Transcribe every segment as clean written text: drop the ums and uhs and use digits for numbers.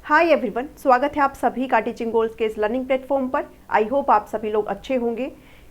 Hi everyone, स्वागत है आप सभी का टीचिंग गोल्स के इस लर्निंग प्लेटफॉर्म पर। आई होप आप सभी लोग अच्छे होंगे।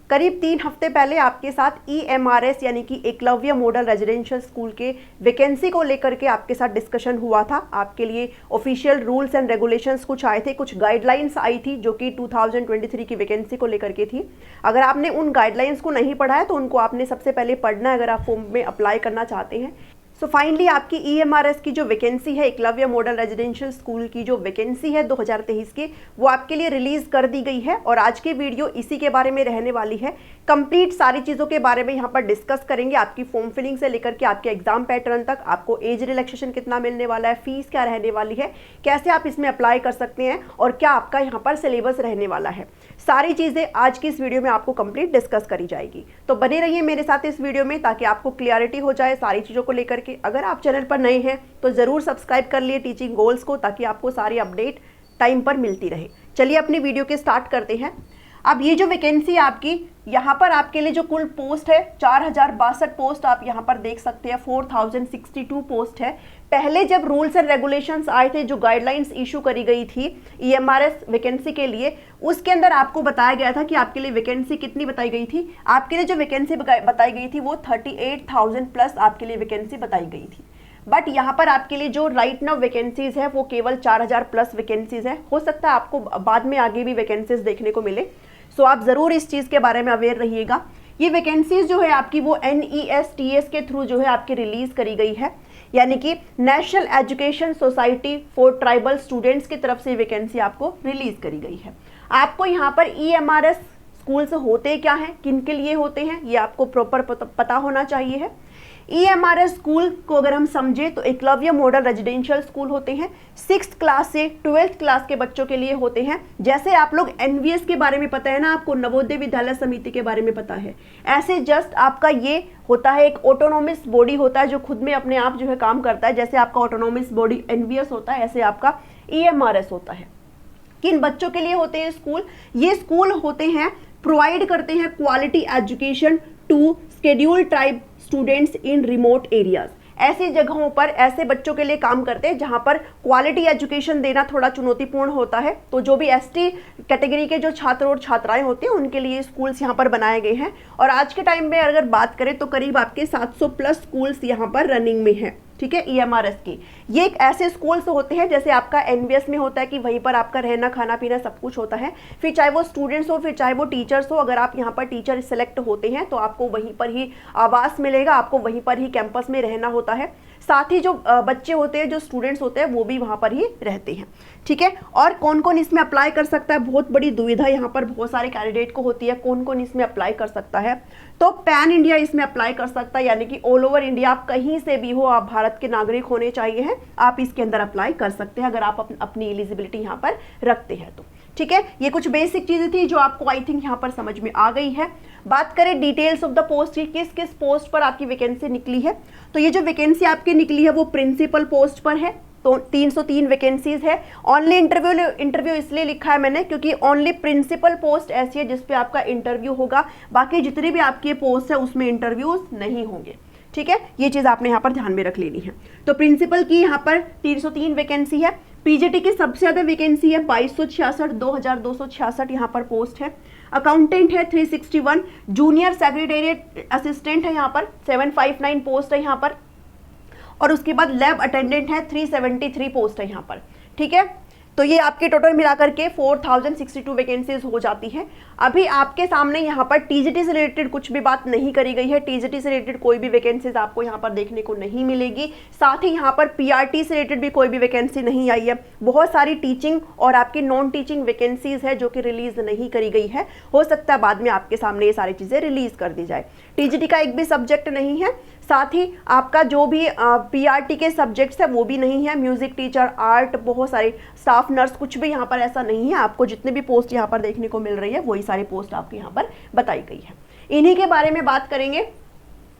करीब 3 हफ्ते पहले आपके साथ EMRS यानी कि एकलव्य मॉडल रेजिडेंशियल स्कूल के वैकेंसी को लेकर के आपके साथ डिस्कशन हुआ था। आपके लिए ऑफिशियल रूल्स एंड रेगुलेशंस कुछ आए थे, कुछ गाइडलाइंस आई थी जो कि 2023 की वैकेंसी को लेकर के थी। अगर आपने उन गाइडलाइंस को नहीं पढ़ा है तो उनको आपने सबसे पहले पढ़ना है अगर आप फॉर्म में अप्लाई करना चाहते हैं। सो फाइनली आपकी EMRS की जो वैकेंसी है, एकलव्य मॉडल रेजिडेंशियल स्कूल की जो वैकेंसी है 2023 की, वो आपके लिए रिलीज कर दी गई है। और आज की वीडियो इसी के बारे में रहने वाली है। कंप्लीट सारी चीज़ों के बारे में यहाँ पर डिस्कस करेंगे, आपकी फॉर्म फिलिंग से लेकर के आपके एग्जाम पैटर्न तक, आपको एज रिलैक्सेशन कितना मिलने वाला है, फीस क्या रहने वाली है, कैसे आप इसमें अप्लाई कर सकते हैं और क्या आपका यहाँ पर सिलेबस रहने वाला है। सारी चीज़ें आज की इस वीडियो में आपको कंप्लीट डिस्कस करी जाएगी। तो बने रहिए मेरे साथ इस वीडियो में ताकि आपको क्लियरिटी हो जाए सारी चीज़ों को लेकर के। अगर आप चैनल पर नए हैं तो ज़रूर सब्सक्राइब कर लिए टीचिंग गोल्स को, ताकि आपको सारी अपडेट टाइम पर मिलती रहे। चलिए अपनी वीडियो के स्टार्ट करते हैं। अब ये जो वैकेंसी है आपकी, यहाँ पर आपके लिए जो कुल पोस्ट है 4062 पोस्ट आप यहाँ पर देख सकते हैं, 4062 पोस्ट है। पहले जब रूल्स एंड रेगुलेशंस आए थे, जो गाइडलाइंस इशू करी गई थी EMRS वैकेंसी के लिए, उसके अंदर आपको बताया गया था कि आपके लिए वैकेंसी कितनी बताई गई थी। आपके लिए जो वैकेंसी बताई गई थी वो 38,000 प्लस आपके लिए वैकेंसी बताई गई थी। बट यहाँ पर आपके लिए जो राइट नाउ वैकेंसीज है वो केवल 4000 प्लस वैकेंसीज है। हो सकता है आपको बाद में आगे भी वैकेंसीज देखने को मिले, सो आप ज़रूर इस चीज़ के बारे में अवेयर रहिएगा। ये वैकेंसीज जो है आपकी वो NESTS के थ्रू जो है आपकी रिलीज करी गई है, यानी कि national education society for tribal students की तरफ से वैकेंसी आपको रिलीज करी गई है। आपको यहाँ पर EMRS स्कूल्स होते क्या हैं, किन के लिए होते हैं, ये आपको प्रॉपर पता होना चाहिए है। EMRS स्कूल को अगर हम समझे तो एकलव्य मॉडल रेजिडेंशियल स्कूल होते हैं, 6th क्लास से 12th क्लास के बच्चों के लिए होते हैं। जैसे आप लोग NVS के बारे में पता है ना, आपको नवोदय विद्यालय समिति के बारे में पता है, ऐसे जस्ट आपका ये होता है एक ऑटोनोमस बॉडी होता है जो खुद में अपने आप जो है काम करता है। जैसे आपका ऑटोनोमस बॉडी NVS होता है, ऐसे आपका EMRS होता है। किन बच्चों के लिए होते हैं स्कूल? ये स्कूल होते हैं, प्रोवाइड करते हैं quality education to schedule tribe students in remote areas. ऐसी जगहों पर ऐसे बच्चों के लिए काम करते हैं जहां पर क्वालिटी एजुकेशन देना थोड़ा चुनौतीपूर्ण होता है। तो जो भी ST कैटेगरी के जो छात्र और छात्राएं होते हैं उनके लिए स्कूल्स यहां पर बनाए गए हैं। और आज के टाइम में अगर बात करें तो करीब आपके 700 प्लस स्कूल्स यहां पर रनिंग में हैं, ठीक है, EMRS की। ये एक ऐसे स्कूल्स होते हैं जैसे आपका NVS में होता है कि वहीं पर आपका रहना खाना पीना सब कुछ होता है, फिर चाहे वो स्टूडेंट्स हो फिर चाहे वो टीचर्स हो। अगर आप यहाँ पर टीचर सेलेक्ट होते हैं तो आपको वहीं पर ही आवास मिलेगा, आपको वहीं पर ही कैंपस में रहना होता है। साथ ही जो बच्चे होते हैं, जो स्टूडेंट्स होते हैं, वो भी वहाँ पर ही रहते हैं, ठीक है। और कौन कौन इसमें अप्लाई कर सकता है, बहुत बड़ी दुविधा यहाँ पर बहुत सारे कैंडिडेट को होती है, कौन कौन इसमें अप्लाई कर सकता है। तो पैन इंडिया इसमें अप्लाई कर सकता है, यानी कि ऑल ओवर इंडिया, आप कहीं से भी हो, आप भारत के नागरिक होने चाहिए हैं, आप इसके अंदर अप्लाई कर सकते हैं अगर आप अपनी एलिजिबिलिटी यहाँ पर रखते हैं तो, ठीक है। ये कुछ बेसिक चीजें थी जो आपको आई थिंक यहाँ पर समझ में आ गई है। बात करें डिटेल्स ऑफ द पोस्ट की, किस किस पोस्ट पर आपकी वैकेंसी निकली है, तो ये जो वैकेंसी आपकी निकली है वो प्रिंसिपल पोस्ट पर है। तो 303 वैकेंसीज है। ओनली इंटरव्यू इसलिए लिखा है मैंने क्योंकि ओनली प्रिंसिपल पोस्ट ऐसी है जिसपे आपका इंटरव्यू होगा, बाकी जितनी भी आपकी पोस्ट है उसमें इंटरव्यूज नहीं होंगे, ठीक है। ये चीज आपने यहाँ पर ध्यान में रख लेनी है। तो प्रिंसिपल की यहाँ पर 303 वैकेंसी है। PGT की सबसे ज्यादा वैकेंसी है 2266, 2266 यहाँ पर पोस्ट है। अकाउंटेंट है 361, जूनियर सेक्रेटेरिएट असिस्टेंट है यहाँ पर 759 पोस्ट है यहाँ पर, और उसके बाद लैब अटेंडेंट है 373 पोस्ट है यहाँ पर, ठीक है। तो ये आपके टोटल मिलाकर के 4062 वैकेंसीज हो जाती है। अभी आपके सामने यहाँ पर TGT से रिलेटेड कुछ भी बात नहीं करी गई है, TGT से रिलेटेड कोई भी वैकेंसीज आपको यहाँ पर देखने को नहीं मिलेगी। साथ ही यहाँ पर PRT से रिलेटेड भी कोई भी वैकेंसी नहीं आई है। बहुत सारी टीचिंग और आपकी नॉन टीचिंग वैकेंसीज है जो कि रिलीज नहीं करी गई है। हो सकता है बाद में आपके सामने ये सारी चीज़ें रिलीज कर दी जाए। TGT का एक भी सब्जेक्ट नहीं है, साथ ही आपका जो भी PRT के सब्जेक्ट्स है वो भी नहीं है। म्यूजिक टीचर, आर्ट, बहुत सारे स्टाफ नर्स, कुछ भी यहाँ पर ऐसा नहीं है। आपको जितने भी पोस्ट यहाँ पर देखने को मिल रही है वही सारी पोस्ट आपको यहाँ पर बताई गई है। इन्हीं के बारे में बात करेंगे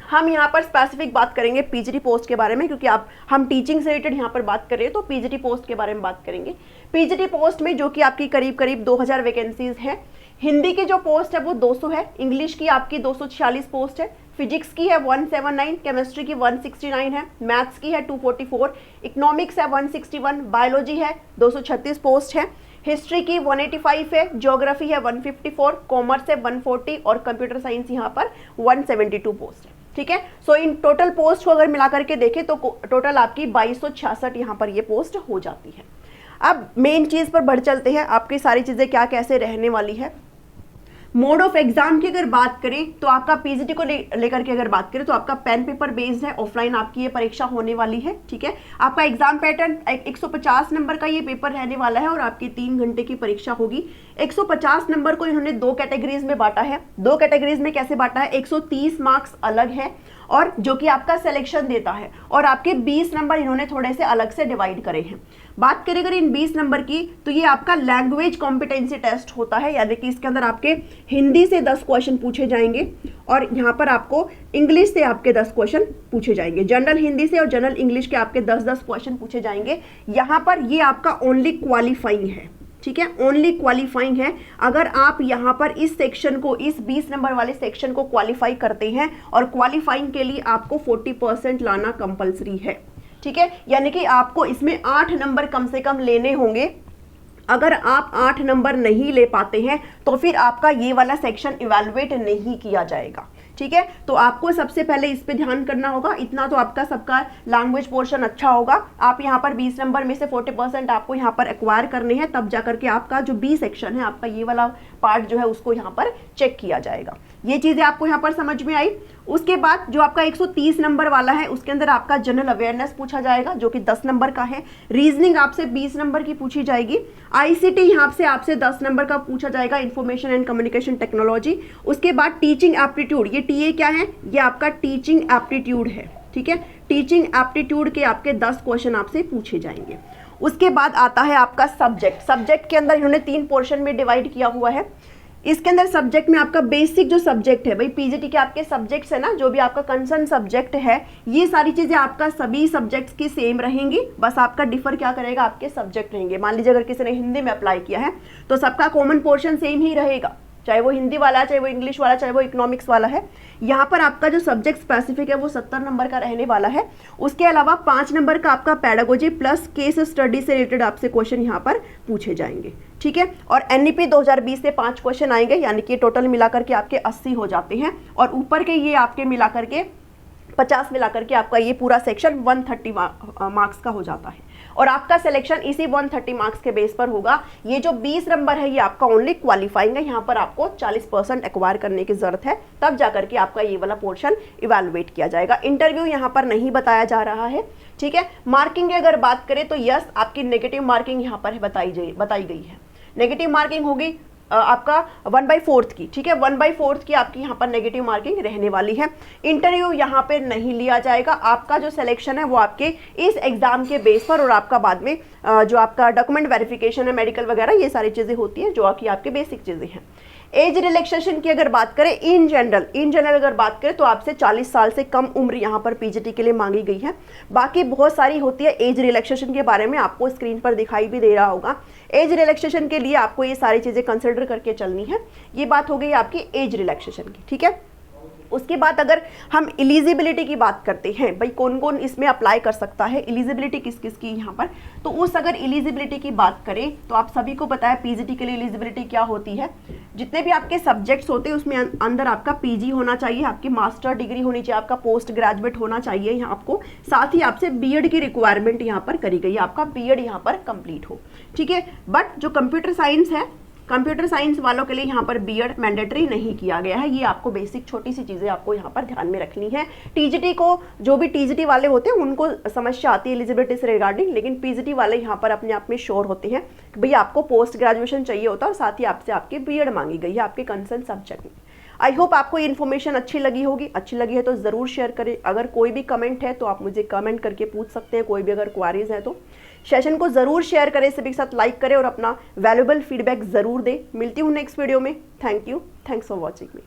हम। यहाँ पर स्पेसिफिक बात करेंगे PGT पोस्ट के बारे में, क्योंकि हम टीचिंग से रिलेटेड यहाँ पर बात कर रहे हैं तो PGT पोस्ट के बारे में बात करेंगे। PGT पोस्ट में जो कि आपकी करीब करीब 2000 वैकेंसीज हैं। हिंदी की जो पोस्ट है वो 200 है, इंग्लिश की आपकी 246 पोस्ट है, फिजिक्स की है 179, केमिस्ट्री की 169 है, मैथ्स की है 244, इकोनॉमिक्स है 161, बायोलॉजी है 236 पोस्ट है, हिस्ट्री की 185 है, ज्योग्राफी है 154, कॉमर्स है 140 और कंप्यूटर साइंस यहाँ पर 172 पोस्ट है। ठीक है, सो इन टोटल पोस्ट को अगर मिला करके देखें तो टोटल आपकी 2266 यहाँ पर ये पोस्ट हो जाती है। अब मेन चीज पर बढ़ चलते हैं, आपकी सारी चीजें क्या कैसे रहने वाली है। मोड ऑफ एग्जाम की अगर बात करें तो आपका पीजीटी को लेकर के अगर बात करें तो आपका पेन पेपर बेस्ड है, ऑफलाइन आपकी ये परीक्षा होने वाली है। ठीक है, आपका एग्जाम पैटर्न 150 नंबर का ये पेपर रहने वाला है और आपकी 3 घंटे की परीक्षा होगी। 150 नंबर को इन्होंने 2 कैटेगरीज में बांटा है। 2 कैटेगरीज में कैसे बांटा है, 130 मार्क्स अलग है और जो कि आपका सिलेक्शन देता है, और आपके 20 नंबर इन्होंने थोड़े से अलग से डिवाइड करे हैं। बात करें अगर इन 20 नंबर की तो ये आपका लैंग्वेज कॉम्पिटेंसी टेस्ट होता है, यानी कि इसके अंदर आपके हिंदी से 10 क्वेश्चन पूछे जाएंगे और यहाँ पर आपको इंग्लिश से आपके 10 क्वेश्चन पूछे जाएंगे। जनरल हिंदी से और जनरल इंग्लिश के आपके 10-10 क्वेश्चन पूछे जाएंगे। यहाँ पर ये आपका ओनली क्वालिफाइंग है। ठीक है, ओनली क्वालिफाइंग है। अगर आप यहाँ पर इस सेक्शन को, इस 20 नंबर वाले सेक्शन को क्वालिफाई करते हैं, और क्वालिफाइंग के लिए आपको 40% लाना कंपलसरी है। ठीक है, यानी कि आपको इसमें 8 नंबर कम से कम लेने होंगे। अगर आप 8 नंबर नहीं ले पाते हैं तो फिर आपका ये वाला सेक्शन इवैल्यूएट नहीं किया जाएगा। ठीक है, तो आपको सबसे पहले इस पे ध्यान करना होगा। इतना तो आपका सबका लैंग्वेज पोर्शन अच्छा होगा। आप यहाँ पर 20 नंबर में से 40% आपको यहाँ पर एक्वायर करने हैं, तब जाकर के आपका जो बी सेक्शन है, आपका ये वाला पार्ट जो है उसको यहाँ पर चेक किया जाएगा। ये चीजें आपको यहाँ पर समझ में आई। उसके बाद जो आपका 130 नंबर वाला है उसके अंदर आपका जनरल अवेयरनेस पूछा जाएगा जो कि 10 नंबर का है। रीजनिंग आपसे 20 नंबर की पूछी जाएगी। आईसीटी यहाँ से आपसे 10 नंबर का पूछा जाएगा, इंफॉर्मेशन एंड कम्युनिकेशन टेक्नोलॉजी। उसके बाद टीचिंग एप्टीट्यूड, ये टीए क्या है, ये आपका टीचिंग एप्टीट्यूड है। ठीक है, टीचिंग एप्टीट्यूड के आपके 10 क्वेश्चन आपसे पूछे जाएंगे। उसके बाद आता है आपका सब्जेक्ट। सब्जेक्ट के अंदर इन्होंने 3 पोर्शन में डिवाइड किया हुआ है। इसके अंदर सब्जेक्ट में आपका बेसिक जो सब्जेक्ट है, भाई पीजीटी के आपके सब्जेक्ट्स है ना, जो भी आपका कंसर्न सब्जेक्ट है, ये सारी चीजें आपका सभी सब्जेक्ट्स की सेम रहेंगी। बस आपका डिफर क्या करेगा, आपके सब्जेक्ट रहेंगे। मान लीजिए अगर किसी ने हिंदी में अप्लाई किया है तो सबका कॉमन पोर्शन सेम ही रहेगा, चाहे वो हिंदी वाला है, चाहे वो इंग्लिश वाला, चाहे वो इकोनॉमिक्स वाला है। यहाँ पर आपका जो सब्जेक्ट स्पेसिफिक है वो 70 नंबर का रहने वाला है। उसके अलावा 5 नंबर का आपका पेडागोजी प्लस केस स्टडी से रिलेटेड आपसे क्वेश्चन यहाँ पर पूछे जाएंगे। ठीक है, और एनईपी 2020 से 5 क्वेश्चन आएंगे, यानी कि टोटल मिलाकर के आपके 80 हो जाते हैं। और ऊपर के ये आपके मिलाकर के 50 मिलाकर के आपका ये पूरा सेक्शन 130 मार्क्स का हो जाता है। और आपका सिलेक्शन इसी 130 मार्क्स के बेस पर होगा। ये जो 20 नंबर है ये आपका ओनली क्वालिफाइंग है, यहाँ पर आपको 40% एक्वायर करने की जरूरत है, तब जाकर के आपका ये वाला पोर्शन इवैल्यूएट किया जाएगा। इंटरव्यू यहाँ पर नहीं बताया जा रहा है। ठीक है, मार्किंग की अगर बात करें तो यस, आपकी नेगेटिव मार्किंग यहाँ पर बताई गई है। नेगेटिव मार्किंग होगी आपका 1/4 की। ठीक है, 1/4 की आपकी यहाँ पर नेगेटिव मार्किंग रहने वाली है। इंटरव्यू यहाँ पे नहीं लिया जाएगा। आपका जो सिलेक्शन है वो आपके इस एग्जाम के बेस पर, और आपका बाद में जो आपका डॉक्यूमेंट वेरिफिकेशन है, मेडिकल वगैरह, ये सारी चीजें होती है जो कि आपके बेसिक चीजें हैं। एज रिलैक्सेशन की अगर बात करें, इन जनरल अगर बात करें तो आपसे 40 साल से कम उम्र यहाँ पर पीजीटी के लिए मांगी गई है। बाकी बहुत सारी होती है एज रिलैक्सेशन के बारे में, आपको स्क्रीन पर दिखाई भी दे रहा होगा। एज रिलैक्सेशन के लिए आपको ये सारी चीजें कंसिडर करके चलनी है। ये बात हो गई आपकी एज रिलैक्सेशन की। ठीक है, उसके बाद अगर हम एलिजिबिलिटी की बात करते हैं, भाई कौन कौन इसमें अप्लाई कर सकता है, एलिजिबिलिटी किस किस की यहाँ पर, तो उस अगर एलिजिबिलिटी की बात करें तो आप सभी को पता है पीजीटी के लिए एलिजिबिलिटी क्या होती है। जितने भी आपके सब्जेक्ट्स होते हैं उसमें अंदर आपका पीजी होना चाहिए, आपकी मास्टर डिग्री होनी चाहिए, आपका पोस्ट ग्रेजुएट होना चाहिए यहाँ आपको, साथ ही आपसे बीएड की रिक्वायरमेंट यहाँ पर करी गई है, आपका बीएड यहाँ पर कंप्लीट हो। ठीक है, बट जो कंप्यूटर साइंस है, कंप्यूटर साइंस वालों के लिए यहाँ पर बीएड मैंडेटरी नहीं किया गया है। ये आपको बेसिक छोटी सी चीज़ें आपको यहाँ पर ध्यान में रखनी है। टीजीटी को, जो भी टीजीटी वाले होते हैं उनको समस्या आती है एलिजिबिलिटी से रिगार्डिंग, लेकिन पीजीटी वाले यहाँ पर अपने आप में श्योर होते हैं कि भाई आपको पोस्ट ग्रेजुएशन चाहिए होता है और साथ ही आपसे आपकी बीएड मांगी गई है आपके कंसर्न सब्जेक्ट में। आई होप आपको ये इन्फॉर्मेशन अच्छी लगी होगी। अच्छी लगी है तो ज़रूर शेयर करें। अगर कोई भी कमेंट है तो आप मुझे कमेंट करके पूछ सकते हैं, कोई भी अगर क्वारीज है तो। सेशन को ज़रूर शेयर करें, सभी के साथ लाइक करें और अपना वैल्यूएबल फीडबैक ज़रूर दें। मिलती हूँ नेक्स्ट वीडियो में। Thank you, thanks for watching me.